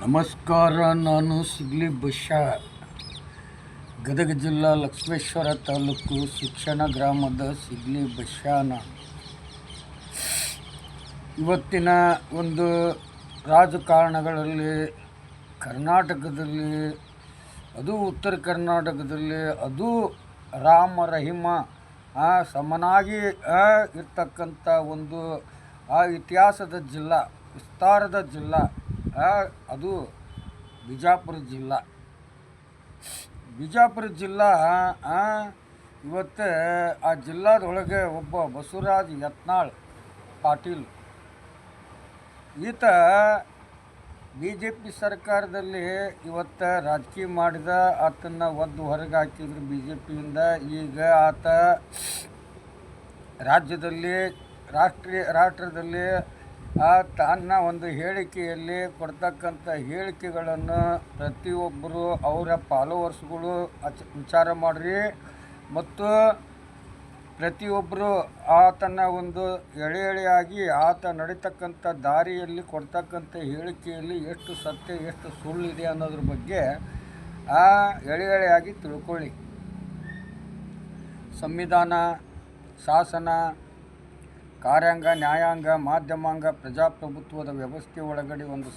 ನಮಸ್ಕಾರ. ನಾನು ಸಿಗ್ಲಿ ಬಶ್ಯಾ, ಗದಗ ಜಿಲ್ಲಾ ಲಕ್ಷ್ಮೇಶ್ವರ ತಾಲೂಕು ಶಿಕ್ಷಣ ಗ್ರಾಮದ ಸಿಗ್ಲಿ ಬಶ್ಯಾನ. ಇವತ್ತಿನ ಒಂದು ರಾಜಕಾರಣಗಳಲ್ಲಿ ಕರ್ನಾಟಕದಲ್ಲಿ, ಅದು ಉತ್ತರ ಕರ್ನಾಟಕದಲ್ಲಿ, ಅದು ರಾಮ ರಹಿಮ ಸಮನಾಗಿ ಇರ್ತಕ್ಕಂಥ ಒಂದು ಇತಿಹಾಸದ ಜಿಲ್ಲಾ, ವಿಸ್ತಾರದ ಜಿಲ್ಲಾ, ಅದು ಬಿಜಾಪುರ ಜಿಲ್ಲಾ. ಇವತ್ತು ಆ ಜಿಲ್ಲಾದೊಳಗೆ ಒಬ್ಬ ಬಸವರಾಜ್ ಯತ್ನಾಳ್ ಪಾಟೀಲ್, ಈತ ಬಿ ಜೆ ಪಿ ಸರ್ಕಾರದಲ್ಲಿ ಇವತ್ತು ರಾಜಕೀಯ ಮಾಡಿದ. ಆತನ್ನು ಒದ್ದು ಹೊರಗೆ ಹಾಕಿದ್ರು ಬಿ ಜೆ ಪಿಯಿಂದ. ಈಗ ಆತ ರಾಷ್ಟ್ರದಲ್ಲಿ ತನ್ನ ಒಂದು ಹೇಳಿಕೆಯಲ್ಲಿ ಕೊಡ್ತಕ್ಕಂಥ ಹೇಳಿಕೆಗಳನ್ನು ಪ್ರತಿಯೊಬ್ಬರು ಅವರ ಫಾಲೋವರ್ಸ್ಗಳು ವಿಚಾರ ಮಾಡಿರಿ, ಮತ್ತು ಪ್ರತಿಯೊಬ್ಬರು ಆತನ ಒಂದು ಎಳೆಯಾಗಿ ಆತ ನಡೀತಕ್ಕಂಥ ದಾರಿಯಲ್ಲಿ ಕೊಡ್ತಕ್ಕಂಥ ಹೇಳಿಕೆಯಲ್ಲಿ ಎಷ್ಟು ಸತ್ಯ ಎಷ್ಟು ಸುಳ್ಳಿದೆ ಅನ್ನೋದ್ರ ಬಗ್ಗೆ ಎಳೆಯಾಗಿ ತಿಳ್ಕೊಳ್ಳಿ. ಸಂವಿಧಾನ, ಶಾಸನ, ಕಾರ್ಯಾಂಗ, ನ್ಯಾಯಾಂಗ, ಮಾಧ್ಯಮಾಂಗ, ಪ್ರಜಾಪ್ರಭುತ್ವದ ವ್ಯವಸ್ಥೆ ಒಳಗಡೆ ಒಂದು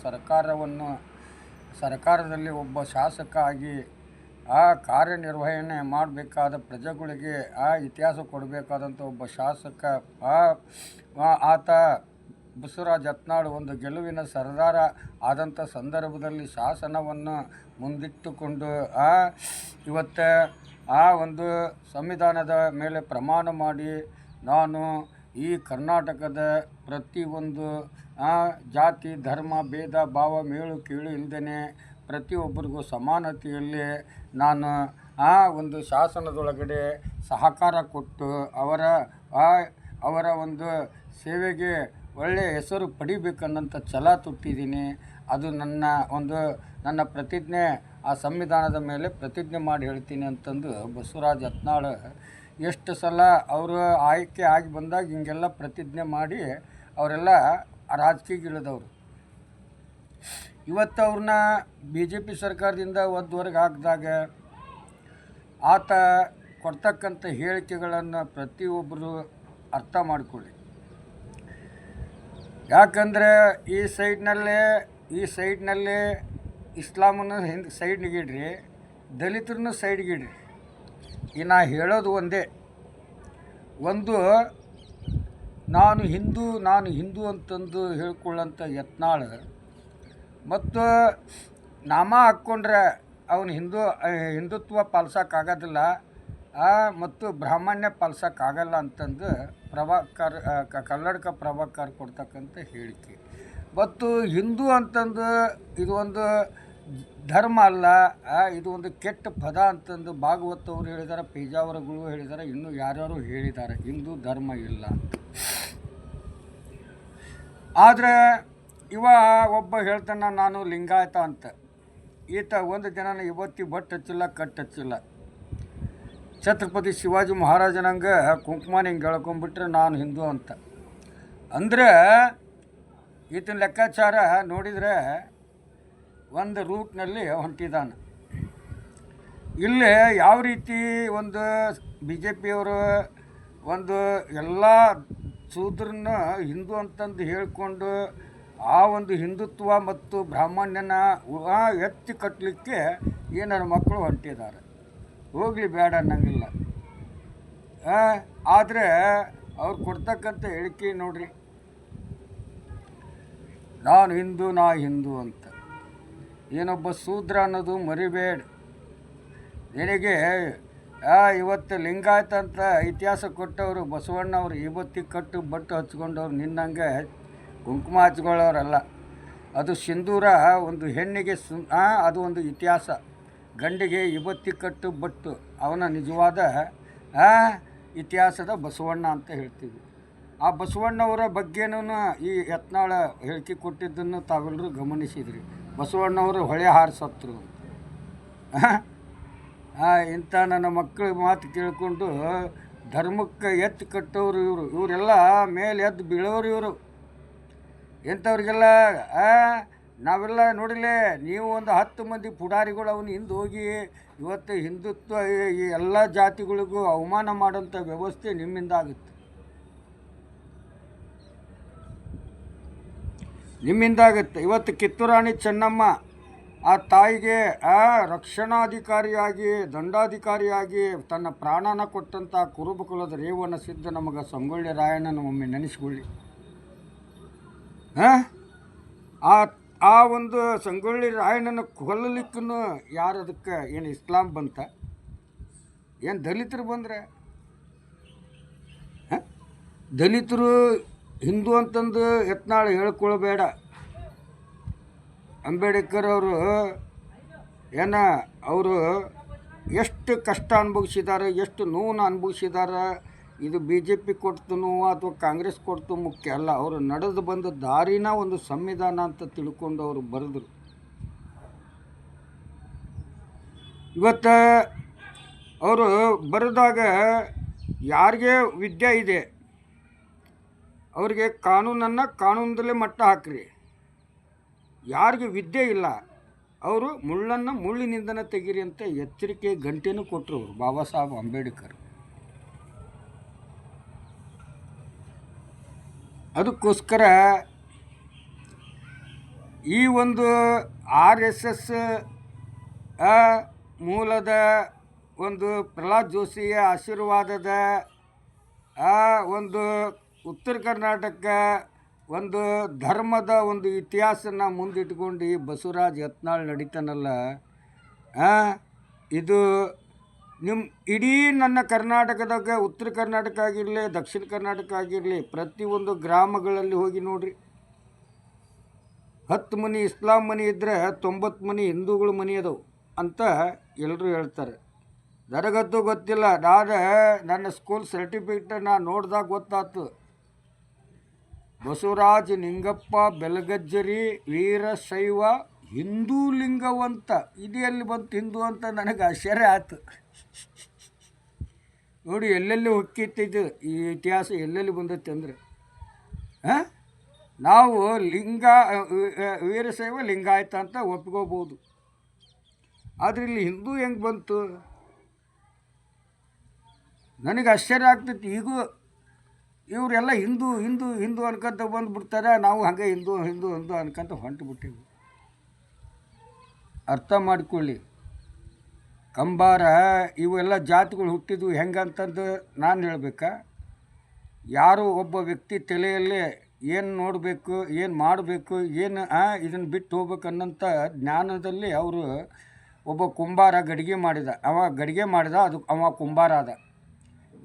ಸರ್ಕಾರದಲ್ಲಿ ಒಬ್ಬ ಶಾಸಕ ಆಗಿ ಕಾರ್ಯನಿರ್ವಹಣೆ ಮಾಡಬೇಕಾದ, ಪ್ರಜೆಗಳಿಗೆ ಇತಿಹಾಸ ಕೊಡಬೇಕಾದಂಥ ಒಬ್ಬ ಶಾಸಕ ಆತ ಬಸವರಾಜ್ ಯತ್ನಾಳ್ ಒಂದು ಗೆಲುವಿನ ಸರ್ದಾರ ಆದಂಥ ಸಂದರ್ಭದಲ್ಲಿ ಶಾಸನವನ್ನು ಮುಂದಿಟ್ಟುಕೊಂಡು ಇವತ್ತು ಒಂದು ಸಂವಿಧಾನದ ಮೇಲೆ ಪ್ರಮಾಣ ಮಾಡಿ, ನಾನು ಈ ಕರ್ನಾಟಕದ ಪ್ರತಿಯೊಂದು ಜಾತಿ ಧರ್ಮ ಭೇದ ಭಾವ ಮೇಳು ಕೀಳು ಇಲ್ಲದೇ ಪ್ರತಿಯೊಬ್ಬರಿಗೂ ಸಮಾನತೆಯಲ್ಲಿ ನಾನು ಒಂದು ಶಾಸನದೊಳಗಡೆ ಸಹಕಾರ ಕೊಟ್ಟು ಅವರ ಒಂದು ಸೇವೆಗೆ ಒಳ್ಳೆಯ ಹೆಸರು ಪಡಿಬೇಕನ್ನಂಥ ಛಲ ತೊಟ್ಟಿದ್ದೀನಿ. ಅದು ನನ್ನ ಪ್ರತಿಜ್ಞೆ. ಆ ಸಂವಿಧಾನದ ಮೇಲೆ ಪ್ರತಿಜ್ಞೆ ಮಾಡಿ ಹೇಳ್ತೀನಿ ಅಂತಂದು ಬಸವರಾಜ್ ಯತ್ನಾಳ್ ಎಷ್ಟು ಸಲ ಅವರು ಆಯ್ಕೆ ಆಗಿ ಬಂದಾಗ ಹಿಂಗೆಲ್ಲ ಪ್ರತಿಜ್ಞೆ ಮಾಡಿ ಅವರೆಲ್ಲ ರಾಜಕೀಯಕ್ಕೆ ಇಳಿದವರು. ಇವತ್ತು ಅವ್ರನ್ನ ಬಿ ಜೆ ಪಿ ಸರ್ಕಾರದಿಂದ ಹೊರಗೆ ಹಾಕಿದಾಗ ಆತ ಕೊಡ್ತಕ್ಕಂಥ ಹೇಳಿಕೆಗಳನ್ನು ಪ್ರತಿಯೊಬ್ಬರು ಅರ್ಥ ಮಾಡಿಕೊಳ್ಳಿ. ಯಾಕಂದರೆ ಈ ಸೈಡ್ನಲ್ಲೇ ಇಸ್ಲಾಮನ್ನು ಸೈಡ್ಗಿಡ್ರಿ, ದಲಿತರನ್ನು ಸೈಡ್ಗಿಡ್ರಿ. ನಾ ಹೇಳೋದು ಒಂದೇ, ನಾನು ಹಿಂದೂ ಅಂತಂದು ಹೇಳ್ಕೊಳ್ಳೋಂಥ ಯತ್ನಾಳ್ ಮತ್ತು ನಾಮ ಹಾಕ್ಕೊಂಡ್ರೆ ಅವನು ಹಿಂದುತ್ವ ಪಾಲಿಸೋಕ್ಕಾಗೋದಿಲ್ಲ ಮತ್ತು ಬ್ರಾಹ್ಮಣ್ಯ ಪಾಲಿಸೋಕ್ಕಾಗಲ್ಲ ಅಂತಂದು ಕನ್ನಡಕ ಪ್ರಭಾಕರ್ ಕೊಡ್ತಕ್ಕಂಥ ಹೇಳಿಕೆ. ಮತ್ತು ಹಿಂದೂ ಅಂತಂದು ಇದು ಒಂದು ಧರ್ಮ ಅಲ್ಲ, ಇದು ಒಂದು ಕೆಟ್ಟ ಪದ ಅಂತಂದು ಭಾಗವತ್ ಅವರು ಹೇಳಿದ್ದಾರೆ, ಪೇಜಾವರಗಳು ಹೇಳಿದ್ದಾರೆ, ಇನ್ನೂ ಯಾರ್ಯಾರು ಹೇಳಿದ್ದಾರೆ. ಹಿಂದೂ ಧರ್ಮ ಇಲ್ಲ. ಆದರೆ ಒಬ್ಬ ಹೇಳ್ತಾನೆ ನಾನು ಲಿಂಗಾಯತ ಅಂತ. ಈತ ಒಂದು ದಿನ ಇವತ್ತಿ ಬಟ್ ಹಚ್ಚಿಲ್ಲ, ಕಟ್ ಹಚ್ಚಿಲ್ಲ. ಛತ್ರಪತಿ ಶಿವಾಜಿ ಮಹಾರಾಜನಂಗೆ ಕುಂಕುಮನ ಹಿಂಗೆ ಹೇಳ್ಕೊಂಬಿಟ್ರೆ ನಾನು ಹಿಂದೂ ಅಂತ ಅಂದರೆ, ಈತನ ಲೆಕ್ಕಾಚಾರ ನೋಡಿದರೆ ಒಂದು ರೂಟ್ನಲ್ಲಿ ಹೊಂಟಿದ್ದಾನೆ. ಇಲ್ಲಿ ಯಾವ ರೀತಿ ಒಂದು ಬಿ ಜೆ ಪಿಯವರು ಒಂದು ಎಲ್ಲ ಶೂದ್ರನ್ನ ಹಿಂದೂ ಅಂತಂದು ಹೇಳಿಕೊಂಡು ಒಂದು ಹಿಂದುತ್ವ ಮತ್ತು ಬ್ರಾಹ್ಮಣ್ಯನ ಎತ್ತಿ ಕಟ್ಟಲಿಕ್ಕೆ ಏನಾರು ಮಕ್ಕಳು ಹೊಂಟಿದ್ದಾರೆ. ಹೋಗಲಿ, ಬೇಡ ಅನ್ನಂಗಿಲ್ಲ. ಆದರೆ ಅವ್ರು ಕೊಡ್ತಕ್ಕಂಥ ಹೇಳಿಕೆ ನೋಡ್ರಿ, ನಾನು ಹಿಂದೂ ಅಂತ. ಏನೊಬ್ಬ ಶೂದ್ರ ಅನ್ನೋದು ಮರಿಬೇಡ. ನಿನಗೆ ಇವತ್ತು ಲಿಂಗಾಯತ ಅಂತ ಇತಿಹಾಸ ಕೊಟ್ಟವರು ಬಸವಣ್ಣವ್ರು ಇವತ್ತಿ ಕಟ್ಟು ಬಟ್ಟು ಹಚ್ಕೊಂಡವ್ರು ನಿನ್ನಂಗೆ ಕುಂಕುಮ ಹಚ್ಕೊಳ್ಳೋರಲ್ಲ. ಅದು ಸಿಂಧೂರ ಒಂದು ಹೆಣ್ಣಿಗೆ ಅದು ಒಂದು ಇತಿಹಾಸ. ಗಂಡಿಗೆ ಇವತ್ತಿ ಕಟ್ಟು ಬಟ್ಟು ಅವನ ನಿಜವಾದ ಇತಿಹಾಸದ ಬಸವಣ್ಣ ಅಂತ ಹೇಳ್ತೀವಿ. ಆ ಬಸವಣ್ಣವರ ಬಗ್ಗೆನೂ ಈ ಯತ್ನಾಳ ಹೇಳಿಕೆ ಕೊಟ್ಟಿದ್ದನ್ನು ತಾವೆಲ್ಲರೂ ಗಮನಿಸಿದ್ರಿ. ಬಸವಣ್ಣವರು ಹೊಳೆ ಹಾರಿಸತ್ರು. ಇಂಥ ನನ್ನ ಮಕ್ಕಳ ಮಾತು ಕೇಳಿಕೊಂಡು ಧರ್ಮಕ್ಕೆ ಎತ್ತು ಕಟ್ಟೋರು ಇವರೆಲ್ಲ ಮೇಲೆ ಎದ್ದು ಬೀಳೋರು. ಇಂಥವ್ರಿಗೆಲ್ಲ ನಾವೆಲ್ಲ ನೋಡಿಲೆ ನೀವು ಒಂದು 10 ಮಂದಿ ಪುಡಾರಿಗಳು ಅವನು ಹಿಂದೆ ಹೋಗಿ ಇವತ್ತು ಹಿಂದುತ್ವ ಈ ಎಲ್ಲ ಜಾತಿಗಳಿಗೂ ಅವಮಾನ ಮಾಡೋಂಥ ವ್ಯವಸ್ಥೆ ನಿಮ್ಮಿಂದ ಆಗುತ್ತೆ. ಇವತ್ತು ಕಿತ್ತೂರು ರಾಣಿ ಚೆನ್ನಮ್ಮ ಆ ತಾಯಿಗೆ ರಕ್ಷಣಾಧಿಕಾರಿಯಾಗಿ ದಂಡಾಧಿಕಾರಿಯಾಗಿ ತನ್ನ ಪ್ರಾಣನ ಕೊಟ್ಟಂಥ ಕುರುಬಕುಲದ ರೇವಣ ಸಿದ್ಧ ನಮಗೆ ಸಂಗೊಳ್ಳಿ ರಾಯಣ್ಣನ ಒಮ್ಮೆ ನೆನೆಸ್ಕೊಳ್ಳಿ. ಆ ಒಂದು ಸಂಗೊಳ್ಳಿ ರಾಯಣ್ಣನ ಕೊಲ್ಲಲಿಕ್ಕೂ ಯಾರು ಅದಕ್ಕೆ ಏನು ಇಸ್ಲಾಂ ಬಂತ, ಏನು ದಲಿತರು ಬಂದರೆ ದಲಿತರು ಹಿಂದೂ ಅಂತಂದು ಯತ್ನಾಳ್ ಹೇಳ್ಕೊಳ್ಬೇಡ. ಅಂಬೇಡ್ಕರ್ ಅವರು ಅವರು ಎಷ್ಟು ಕಷ್ಟ ಅನುಭವಿಸಿದ್ದಾರೆ, ಎಷ್ಟು ನೋವನ್ನು ಅನುಭವಿಸಿದ್ದಾರೆ. ಇದು BJP ಕೊಡ್ತು ನೋವು ಅಥವಾ ಕಾಂಗ್ರೆಸ್ ಕೊಡ್ತು ಮುಖ್ಯ ಅಲ್ಲ. ಅವರು ನಡೆದು ಬಂದ ದಾರಿನ ಒಂದು ಸಂವಿಧಾನ ಅಂತ ತಿಳ್ಕೊಂಡು ಅವರು ಬರೆದರು. ಇವತ್ತು ಅವರು ಬರೆದಾಗ ಯಾರಿಗೆ ವಿದ್ಯೆ ಇದೆ ಅವರಿಗೆ ಕಾನೂನದಲ್ಲೇ ಮಟ್ಟ ಹಾಕ್ರಿ. ಯಾರಿಗೆ ವಿದ್ಯೆ ಇಲ್ಲ ಅವರು ಮುಳ್ಳಿನಿಂದನೇ ತೆಗೀರಿ ಅಂತ ಎಚ್ಚರಿಕೆ ಗಂಟೆನೂ ಕೊಟ್ಟರು ಅವರು ಬಾಬಾ ಸಾಹೇಬ್ ಅಂಬೇಡ್ಕರ್. ಅದಕ್ಕೋಸ್ಕರ ಈ ಒಂದು RSS ಮೂಲದ ಒಂದು ಪ್ರಹ್ಲಾದ್ ಜೋಶಿಯ ಆಶೀರ್ವಾದದ ಒಂದು ಉತ್ತರ ಕರ್ನಾಟಕ ಒಂದು ಧರ್ಮದ ಒಂದು ಇತಿಹಾಸನ ಮುಂದಿಟ್ಕೊಂಡು ಈ ಬಸವರಾಜ್ ಯತ್ನಾಳ್ ನಡೀತಾನಲ್ಲ, ಇದು ನಿಮ್ಮ ಇಡೀ ನನ್ನ ಕರ್ನಾಟಕದಾಗ ಉತ್ತರ ಕರ್ನಾಟಕ ಆಗಿರಲಿ ದಕ್ಷಿಣ ಕರ್ನಾಟಕ ಆಗಿರಲಿ ಪ್ರತಿಯೊಂದು ಗ್ರಾಮಗಳಲ್ಲಿ ಹೋಗಿ ನೋಡ್ರಿ. 10 ಮನೆ ಇಸ್ಲಾಂ ಮನೆ ಇದ್ದರೆ 90 ಮನೆ ಹಿಂದೂಗಳ ಮನೆ ಅದಾವು ಅಂತ ಎಲ್ಲರೂ ಹೇಳ್ತಾರೆ. ನನಗಂತೂ ಗೊತ್ತಿಲ್ಲ. ನನ್ನ ಸ್ಕೂಲ್ ಸರ್ಟಿಫಿಕೇಟ್ ನಾನು ನೋಡಿದಾಗ ಗೊತ್ತಾಯ್ತು. ಬಸವರಾಜ ನಿಂಗಪ್ಪ ಬೆಲಗಜ್ಜರಿ ವೀರಶೈವ ಹಿಂದೂ ಲಿಂಗವಂತ. ಇದು ಎಲ್ಲಿ ಬಂತು ಹಿಂದೂ ಅಂತ ನನಗೆ ಆಶ್ಚರ್ಯ ಆಯ್ತು. ನೋಡಿ ಎಲ್ಲೆಲ್ಲಿ ಹೊಕ್ಕಿತ್ತಿದ್ದು ಈ ಇತಿಹಾಸ ಎಲ್ಲೆಲ್ಲಿ ಬಂದೈತೆ ಅಂದರೆ ನಾವು ವೀರಶೈವ ಲಿಂಗಾಯತ ಅಂತ ಒಪ್ಕೋಬೋದು. ಆದರೆ ಇಲ್ಲಿ ಹಿಂದೂ ಹೆಂಗೆ ಬಂತು ನನಗೆ ಆಶ್ಚರ್ಯ ಆಗ್ತೈತಿ. ಈಗೂ ಇವರೆಲ್ಲ ಹಿಂದೂ ಹಿಂದೂ ಹಿಂದೂ ಅನ್ಕೊಂತ ಬಂದುಬಿಡ್ತಾರೆ. ನಾವು ಹಾಗೆ ಹಿಂದೂ ಹಿಂದೂ ಹಿಂದೂ ಅನ್ಕೊಂತ ಹೊಂಟುಬಿಟ್ಟಿವಿ. ಅರ್ಥ ಮಾಡಿಕೊಳ್ಳಿ. ಕಂಬಾರ ಇವೆಲ್ಲ ಜಾತಿಗಳು ಹುಟ್ಟಿದ್ವು ಹೆಂಗಂತಂದು ನಾನು ಹೇಳಬೇಕಾ? ಯಾರು ಒಬ್ಬ ವ್ಯಕ್ತಿ ತಲೆಯಲ್ಲೇ ಏನು ನೋಡಬೇಕು, ಏನು ಮಾಡಬೇಕು, ಏನು ಇದನ್ನು ಬಿಟ್ಟು ಹೋಗ್ಬೇಕು ಅನ್ನೋಂಥ ಜ್ಞಾನದಲ್ಲಿ ಅವರು ಒಬ್ಬ ಕುಂಬಾರ ಗಡಿಗೆ ಮಾಡಿದ. ಅವ ಕುಂಬಾರ ಆದ.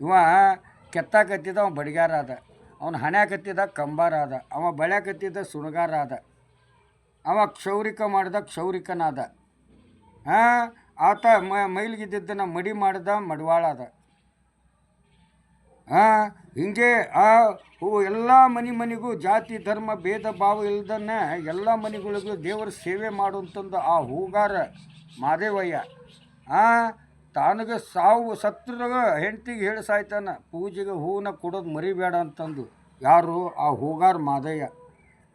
ಇವ ಕೆತ್ತಾಕತ್ತಿದ್ದ ಅವ ಬಡಿಗಾರ ಆದ. ಅವನು ಹಣ್ಯಾಕತ್ತಿದ್ದ ಕಂಬಾರ ಆದ. ಅವ ಬೆಳ್ಯಾಕತ್ತಿದ್ದ ಸುಣಗಾರ ಆದ. ಅವ ಕ್ಷೌರಿಕ ಮಾಡಿದ ಕ್ಷೌರಿಕನಾದ. ಆತ ಮೈಲಿಗಿದ್ದನ್ನ ಮಡಿ ಮಾಡಿದ ಮಡವಾಳ ಆದ. ಹಿಂಗೆ ಎಲ್ಲ ಮನೆಗೂ ಜಾತಿ ಧರ್ಮ ಭೇದ ಭಾವ ಇಲ್ದನ್ನ ಎಲ್ಲ ಮನೆಗಳಿಗೂ ದೇವರ ಸೇವೆ ಮಾಡುವಂಥದ್ದು ಆ ಹೂಗಾರ ಮಾದೇವಯ್ಯ. ತಾನಿಗೆ ಸಾವು ಸತ್ರದ ಹೆಂಡತಿಗೆ ಹೇಳಿ ಸಾಯ್ತಾನ, ಪೂಜೆಗೆ ಹೂವನ್ನ ಕೊಡೋದು ಮರಿಬೇಡ ಅಂತಂದು. ಯಾರು? ಆ ಹೂಗಾರ ಮಾದಯ್ಯ.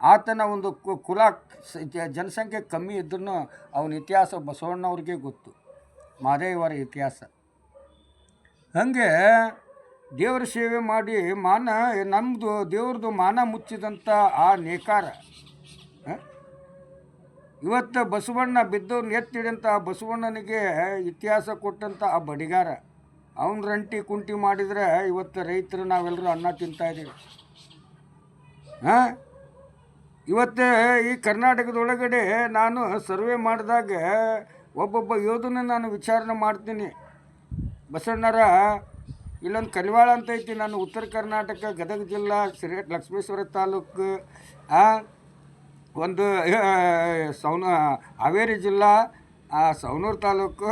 ಆತನ ಒಂದು ಕುಲ ಜನಸಂಖ್ಯೆ ಕಮ್ಮಿ ಇದ್ರೂ ಅವನ ಇತಿಹಾಸ ಬಸವಣ್ಣವ್ರಿಗೆ ಗೊತ್ತು, ಮಾದೇವರ ಇತಿಹಾಸ. ಹಾಗೆ ದೇವರ ಸೇವೆ ಮಾಡಿ ನಮ್ಮದು ದೇವ್ರದ್ದು ಮಾನ ಮುಚ್ಚಿದಂಥ ಆ ನೇಕಾರ ಇವತ್ತು ಬಸವಣ್ಣ ಬಿದ್ದವ್ರನ್ನ ಎತ್ತಿಡಂಥ ಬಸವಣ್ಣನಿಗೆ ಇತಿಹಾಸ ಕೊಟ್ಟಂಥ ಆ ಬಡಿಗಾರ. ಅವನ ರಂಟಿ ಕುಂಟಿ ಮಾಡಿದರೆ ಇವತ್ತು ರೈತರು ನಾವೆಲ್ಲರೂ ಅನ್ನ ತಿಂತಾಯಿದ್ದೀವಿ. ಇವತ್ತು ಈ ಕರ್ನಾಟಕದೊಳಗಡೆ ನಾನು ಸರ್ವೆ ಮಾಡಿದಾಗ ಒಬ್ಬೊಬ್ಬ ಯೋಧನ ನಾನು ವಿಚಾರಣೆ ಮಾಡ್ತೀನಿ. ಬಸವಣ್ಣರ ಇಲ್ಲೊಂದು ಕಲಿವಾಳ ಅಂತ ಐತಿ. ನಾನು ಉತ್ತರ ಕರ್ನಾಟಕ ಗದಗ ಜಿಲ್ಲಾ ಲಕ್ಷ್ಮೇಶ್ವರ ತಾಲೂಕು, ಒಂದು ಹಾವೇರಿ ಜಿಲ್ಲಾ ಸವಣೂರು ತಾಲೂಕು,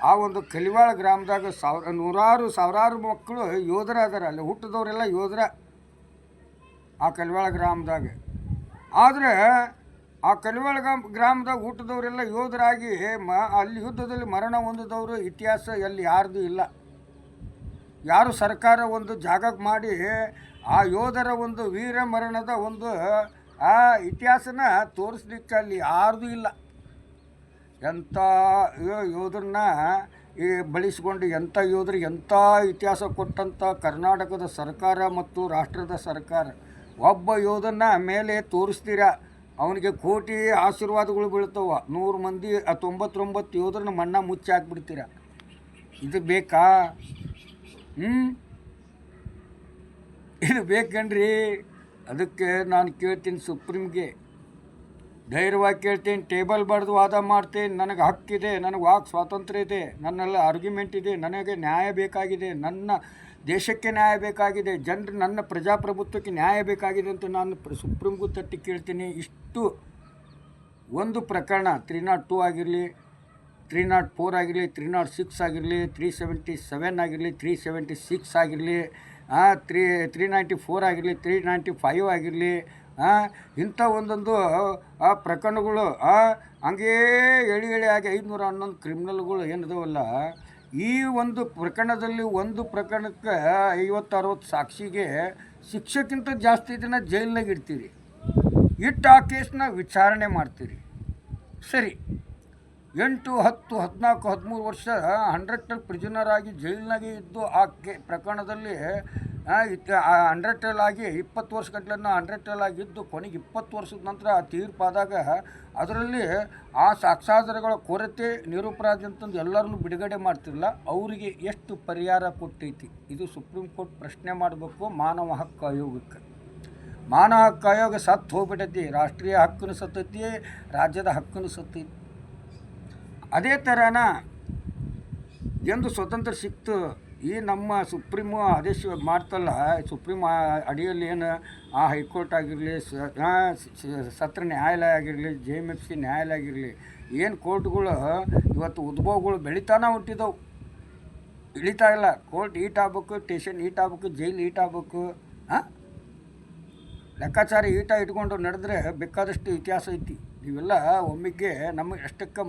ಆ ಒಂದು ಕಲಿವಾಳ ಗ್ರಾಮದಾಗ ಸಾವಿರಾರು ಮಕ್ಕಳು ಯೋಧರ ಅದಾರ. ಅಲ್ಲಿ ಹುಟ್ಟಿದವರೆಲ್ಲ ಯೋಧರ ಆ ಕಲಿವಾಳ ಗ್ರಾಮದಾಗ. ಆದರೆ ಆ ಕಲಿವಾಳ ಗ್ರಾಮದಾಗ ಹುಟ್ಟಿದವರೆಲ್ಲ ಯೋಧರಾಗಿ ಅಲ್ಲಿ ಯುದ್ಧದಲ್ಲಿ ಮರಣ ಹೊಂದಿದವರು ಇತಿಹಾಸ ಎಲ್ಲಿ ಯಾರ್ದು ಇಲ್ಲ. ಯಾರು ಸರ್ಕಾರ ಒಂದು ಜಾಗ ಮಾಡಿ ಆ ಯೋಧರ ಒಂದು ವೀರ ಮರಣದ ಒಂದು ಆ ಇತಿಹಾಸನ ತೋರಿಸ್ಲಿಕ್ಕೆ ಅಲ್ಲಿ ಯಾರ್ದು ಇಲ್ಲ. ಎಂಥ ಯೋಧರನ್ನ ಈ ಬಳಸ್ಕೊಂಡು ಎಂಥ ಯೋಧರಿಗೆ ಎಂಥ ಇತಿಹಾಸ ಕೊಟ್ಟಂಥ ಕರ್ನಾಟಕದ ಸರ್ಕಾರ ಮತ್ತು ರಾಷ್ಟ್ರದ ಸರ್ಕಾರ. ಒಬ್ಬ ಯೋಧನ ಮೇಲೆ ತೋರಿಸ್ತೀರ, ಅವನಿಗೆ ಕೋಟಿ ಆಶೀರ್ವಾದಗಳು ಬೀಳ್ತವೆ. 100 ಮಂದಿ 99 ಯೋಧರನ್ನ ಮಣ್ಣ ಮುಚ್ಚಿ ಹಾಕ್ಬಿಡ್ತೀರ. ಇದು ಬೇಕಾ? ಇದು ಬೇಕನ್ರಿ? ಅದಕ್ಕೆ ನಾನು ಕೇಳ್ತೀನಿ ಸುಪ್ರೀಂಗೆ, ಧೈರ್ಯವಾಗಿ ಕೇಳ್ತೀನಿ, ಟೇಬಲ್ ಬಡ್ದು ವಾದ ಮಾಡ್ತೀನಿ. ನನಗೆ ಹಕ್ಕಿದೆ, ನನಗೆ ವಾಕ್ ಸ್ವಾತಂತ್ರ್ಯ ಇದೆ, ನನ್ನೆಲ್ಲ ಆರ್ಗ್ಯುಮೆಂಟ್ ಇದೆ, ನನಗೆ ನ್ಯಾಯ ಬೇಕಾಗಿದೆ, ನನ್ನ ದೇಶಕ್ಕೆ ನ್ಯಾಯ ಬೇಕಾಗಿದೆ, ಜನರು ನನ್ನ ಪ್ರಜಾಪ್ರಭುತ್ವಕ್ಕೆ ನ್ಯಾಯ ಬೇಕಾಗಿದೆ ಅಂತ ನಾನು ಸುಪ್ರೀಂಗೂ ತಟ್ಟಿ ಕೇಳ್ತೀನಿ. ಇಷ್ಟು ಒಂದು ಪ್ರಕರಣ 302 ಆಗಿರಲಿ, 304 ಆಗಿರಲಿ, 306 ಆಗಿರಲಿ, 377 ಆಗಿರಲಿ, 376 ಆಗಿರಲಿ, 394 ಆಗಿರಲಿ, 395 ಆಗಿರಲಿ, ಇಂಥ ಒಂದೊಂದು ಪ್ರಕರಣಗಳು ಹಂಗೇ ಎಳಿ ಆಗಿ 511 ಕ್ರಿಮಿನಲ್ಗಳು ಏನಿದಾವಲ್ಲ, ಈ ಒಂದು ಪ್ರಕರಣದಲ್ಲಿ ಒಂದು ಪ್ರಕರಣಕ್ಕೆ 50-60 ಸಾಕ್ಷಿಗೆ ಶಿಕ್ಷೆಗಿಂತ ಜಾಸ್ತಿ ದಿನ ಜೈಲಿನಾಗ ಇಡ್ತೀರಿ. ಇಟ್ಟು ಆ ಕೇಸನ್ನ ವಿಚಾರಣೆ ಮಾಡ್ತೀರಿ. ಸರಿ, 8, 10, 14, 13 ವರ್ಷ 100 ಪ್ರಿಸನರ್ ಆಗಿ ಜೈಲಿನಾಗೆ ಇದ್ದು ಆ ಪ್ರಕರಣದಲ್ಲಿ 100 ಆಗಿ 20 ವರ್ಷ ಗಂಟಲನ್ನು 100 ಆಗಿದ್ದು ಕೊನೆಗೆ 20 ವರ್ಷದ ನಂತರ ತೀರ್ಪಾದಾಗ ಅದರಲ್ಲಿ ಆ ಸಾಕ್ಷ್ಯಾಧಾರಗಳ ಕೊರತೆ ನಿರಪರಾಧಿ ಅಂತಂದು ಎಲ್ಲರನ್ನೂ ಬಿಡುಗಡೆ ಮಾಡ್ತಿರಲ್ಲ, ಅವರಿಗೆ ಎಷ್ಟು ಪರಿಹಾರ ಕೊಟ್ಟೈತಿ? ಇದು ಸುಪ್ರೀಂ ಕೋರ್ಟ್ ಪ್ರಶ್ನೆ ಮಾಡಬೇಕು ಮಾನವ ಹಕ್ಕು ಆಯೋಗಕ್ಕೆ. ಮಾನವ ಹಕ್ಕು ಆಯೋಗ ಸತ್ತು ಹೋಗ್ಬಿಟ್ಟೈತಿ. ರಾಷ್ಟ್ರೀಯ ಹಕ್ಕನ್ನು ಸತ್ತೈತಿ, ರಾಜ್ಯದ ಹಕ್ಕನ್ನು ಸತ್ತೈತಿ. ಅದೇ ಥರನ ಎಂದು ಸ್ವತಂತ್ರ ಸಿಕ್ತು ಈ ನಮ್ಮ ಸುಪ್ರೀಮು ಆದೇಶ ಮಾಡ್ತಲ್ಲ, ಸುಪ್ರೀಂ ಅಡಿಯಲ್ಲಿ ಏನು ಹೈಕೋರ್ಟ್ ಆಗಿರಲಿ, ಸತ್ರ ನ್ಯಾಯಾಲಯ ಆಗಿರಲಿ, JMFC ನ್ಯಾಯಾಲಯ ಆಗಿರಲಿ, ಏನು ಕೋರ್ಟ್ಗಳು ಇವತ್ತು ಉದ್ಭವಗಳು ಬೆಳಿತಾನೆ ಹುಟ್ಟಿದವು, ಇಳಿತಾ ಇಲ್ಲ. ಕೋರ್ಟ್ ಈಟ್ ಆಗ್ಬೇಕು, ಸ್ಟೇಷನ್ ಈಟ್ ಆಗ್ಬೇಕು, ಜೈಲು ಈಟ್ ಆಗ್ಬೇಕು. ಲೆಕ್ಕಾಚಾರ ಈಟ ಇಟ್ಕೊಂಡು ನಡೆದ್ರೆ ಬೇಕಾದಷ್ಟು ಇತಿಹಾಸ ಐತಿ. ಇವೆಲ್ಲ ಒಮ್ಮೆಗೆ ನಮಗೆ ಎಷ್ಟಕ್ಕೆ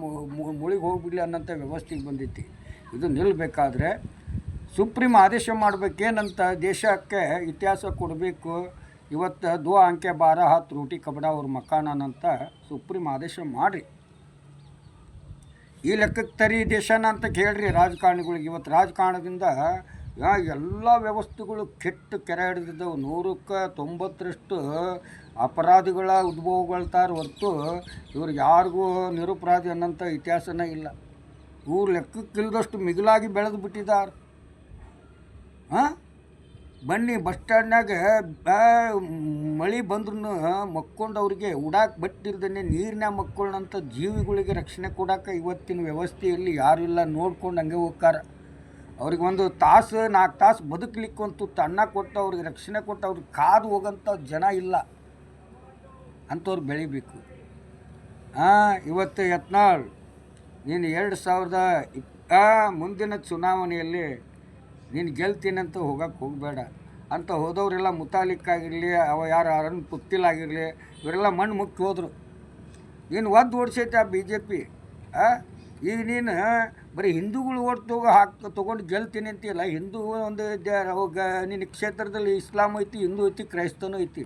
ಮುಳಿಗೆ ಹೋಗ್ಬಿಡಲಿ ಅನ್ನೋಂಥ ವ್ಯವಸ್ಥೆಗೆ ಬಂದೈತಿ. ಇದು ನಿಲ್ಲಬೇಕಾದ್ರೆ ಸುಪ್ರೀಂ ಆದೇಶ ಮಾಡಬೇಕೇನಂತ, ದೇಶಕ್ಕೆ ಇತಿಹಾಸ ಕೊಡಬೇಕು. ಇವತ್ತು 2 ಅಂಕೆ 12 ಹಾತ್ ರೋಟಿ ಕಬಡ ಅವ್ರ ಮಕಾನಂತ ಸುಪ್ರೀಂ ಆದೇಶ ಮಾಡಿರಿ. ಈ ಲೆಕ್ಕಕ್ಕೆ ತರಿ ದೇಶನ ಅಂತ ಕೇಳ್ರಿ ರಾಜಕಾರಣಿಗಳಿಗೆ. ಇವತ್ತು ರಾಜಕಾರಣದಿಂದ ಎಲ್ಲ ವ್ಯವಸ್ಥೆಗಳು ಕೆಟ್ಟು ಕೆರೆ ಹಿಡಿದಿದ್ದವು. 100ಕ್ಕೆ 90ರಷ್ಟು ಅಪರಾಧಿಗಳ ಉದ್ಭವಗಳ್ತಾರೆ ಹೊರತು ಇವ್ರಿಗೆ ಯಾರಿಗೂ ನಿರಪರಾಧಿ ಅನ್ನೋಂಥ ಇತಿಹಾಸನೇ ಇಲ್ಲ. ಇವ್ರು ಲೆಕ್ಕಕ್ಕಿಲ್ಲದಷ್ಟು ಮಿಗಿಲಾಗಿ ಬೆಳೆದು ಬಿಟ್ಟಿದ್ದಾರೆ. ಬನ್ನಿ ಬಸ್ ಸ್ಟ್ಯಾಂಡ್ನಾಗ ಮಳೆ ಬಂದ್ರೂ ಮಕ್ಕೊಂಡು ಅವ್ರಿಗೆ ಉಡಾಕ್ ಬಟ್ಟಿರ್ದೇ ನೀರಿನಾಗ ಮಕ್ಕೊಳ್ಳೋಂಥ ಜೀವಿಗಳಿಗೆ ರಕ್ಷಣೆ ಕೊಡೋಕೆ ಇವತ್ತಿನ ವ್ಯವಸ್ಥೆಯಲ್ಲಿ ಯಾರೂ ಇಲ್ಲ. ನೋಡ್ಕೊಂಡು ಹಂಗೆ ಹೋಗ್ತಾರ. ಅವ್ರಿಗೆ 1 ತಾಸು 4 ತಾಸು ಬದುಕಲಿಕ್ಕೆ ಒಂದು ತುತ್ತು ಅನ್ನ ಕೊಟ್ಟು ಅವ್ರಿಗೆ ರಕ್ಷಣೆ ಕೊಟ್ಟು ಅವ್ರಿಗೆ ಕಾದು ಹೋಗೋಂಥ ಜನ ಇಲ್ಲ. ಅಂಥವ್ರು ಬೆಳಿಬೇಕು. ಇವತ್ತು ಯತ್ನಾಳ್, ನೀನು 2020 ಮುಂದಿನ ಚುನಾವಣೆಯಲ್ಲಿ ನೀನು ಗೆಲ್ತೀನಂತ ಹೋಗಕ್ಕೆ ಹೋಗಬೇಡ ಅಂತ ಹೋದವರೆಲ್ಲ ಮುತಾಲಿಕ್ ಆಗಿರಲಿ, ಯಾರು ಅರುಣ್ ಪುತ್ತಿಲ್ ಆಗಿರಲಿ, ಇವರೆಲ್ಲ ಮಣ್ಣು ಮುಕ್ಕಿ ಹೋದರು. ನೀನು ಒದ್ದು ಓಡಿಸೈತೆ ಆ BJP. ಈಗ ನೀನು ಬರೀ ಹಿಂದೂಗಳು ಓಟ್ ತೊಗೊಂಡು ಗೆಲ್ತೀನಿ ಅಂತೀಯಲ್ಲ. ಹಿಂದೂ ಒಂದು ನಿನ್ನ ಕ್ಷೇತ್ರದಲ್ಲಿ ಇಸ್ಲಾಂ ಐತಿ, ಹಿಂದೂ ಐತಿ, ಕ್ರೈಸ್ತನೂ ಐತಿ.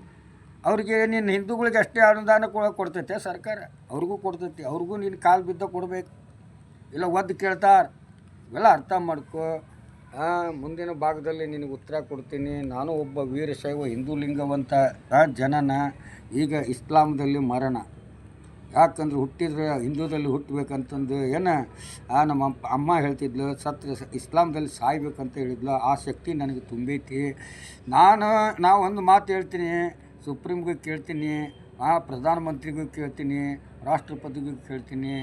ಅವ್ರಿಗೆ ನೀನು ಹಿಂದೂಗಳಿಗೆ ಅಷ್ಟೇ ಅನುದಾನ ಕೊಡ್ತೈತೆ ಸರ್ಕಾರ, ಅವ್ರಿಗೂ ಕೊಡ್ತೈತಿ. ಅವ್ರಿಗೂ ನೀನು ಕಾಲು ಬಿದ್ದ ಕೊಡಬೇಕು, ಇಲ್ಲ ಒದ್ದು ಕೇಳ್ತಾರೆ. ಇವೆಲ್ಲ ಅರ್ಥ ಮಾಡ್ಕೊ. ಮುಂದಿನ ಭಾಗದಲ್ಲಿ ನಿನಗೆ ಉತ್ತರ ಕೊಡ್ತೀನಿ. ನಾನು ಒಬ್ಬ ವೀರಶೈವ ಹಿಂದೂ ಲಿಂಗವಂತ ಜನನ. ಈಗ ಇಸ್ಲಾಂದಲ್ಲಿ ಮರಣ. ಯಾಕಂದ್ರೆ ಹುಟ್ಟಿದ್ರೆ ಹಿಂದೂದಲ್ಲಿ ಹುಟ್ಟಬೇಕಂತಂದು ನಮ್ಮ ಅಮ್ಮ ಹೇಳ್ತಿದ್ಲು. ಇಸ್ಲಾಂದಲ್ಲಿ ಸಾಯ್ಬೇಕಂತ ಹೇಳಿದ್ಲು. ಆ ಶಕ್ತಿ ನನಗೆ ತುಂಬೈತಿ. ನಾವು ಒಂದು ಮಾತು ಹೇಳ್ತೀನಿ, ಸುಪ್ರೀಂಗೂ ಕೇಳ್ತೀನಿ, ಪ್ರಧಾನಮಂತ್ರಿಗೂ ಕೇಳ್ತೀನಿ, ರಾಷ್ಟ್ರಪತಿಗೂ ಕೇಳ್ತೀನಿ.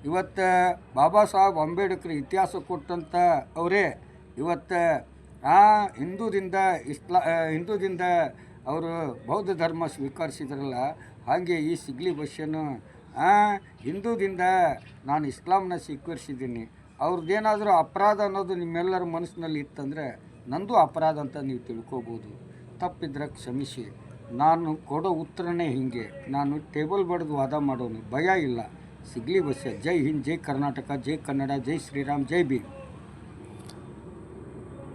ಇವತ್ತು ಬಾಬಾ ಸಾಹೇಬ್ ಅಂಬೇಡ್ಕರ್ ಇತಿಹಾಸ ಕೊಟ್ಟಂಥ ಅವರೇ ಇವತ್ತು ಹಿಂದೂದಿಂದ ಅವರು ಬೌದ್ಧ ಧರ್ಮ ಸ್ವೀಕರಿಸಿದ್ರಲ್ಲ, ಹಾಗೆ ಈ ಸಿಗ್ಲಿ ಬಸ್ಸನ್ನು ಹಿಂದೂದಿಂದ ನಾನು ಇಸ್ಲಾಂನ ಸ್ವೀಕರಿಸಿದ್ದೀನಿ. ಅವ್ರದ್ದೇನಾದರೂ ಅಪರಾಧ ಅನ್ನೋದು ನಿಮ್ಮೆಲ್ಲರ ಮನಸ್ಸಿನಲ್ಲಿ ಇತ್ತಂದರೆ ನಂದು ಅಪರಾಧ ಅಂತ ನೀವು ತಿಳ್ಕೊಬೋದು. ತಪ್ಪಿದ್ರೆ ಕ್ಷಮಿಸಿ. ನಾನು ಕೊಡೋ ಉತ್ತರನೇ ಹೀಗೆ. ನಾನು ಟೇಬಲ್ ಬಡ್ದು ವಾದ ಮಾಡೋನು, ಭಯ ಇಲ್ಲ. ಸಿಗ್ಲಿ ಬಸ್ಸೆ. ಜೈ ಹಿಂದ್, ಜೈ ಕರ್ನಾಟಕ, ಜೈ ಕನ್ನಡ, ಜೈ ಶ್ರೀರಾಮ್, ಜೈ ಭೀಮ್.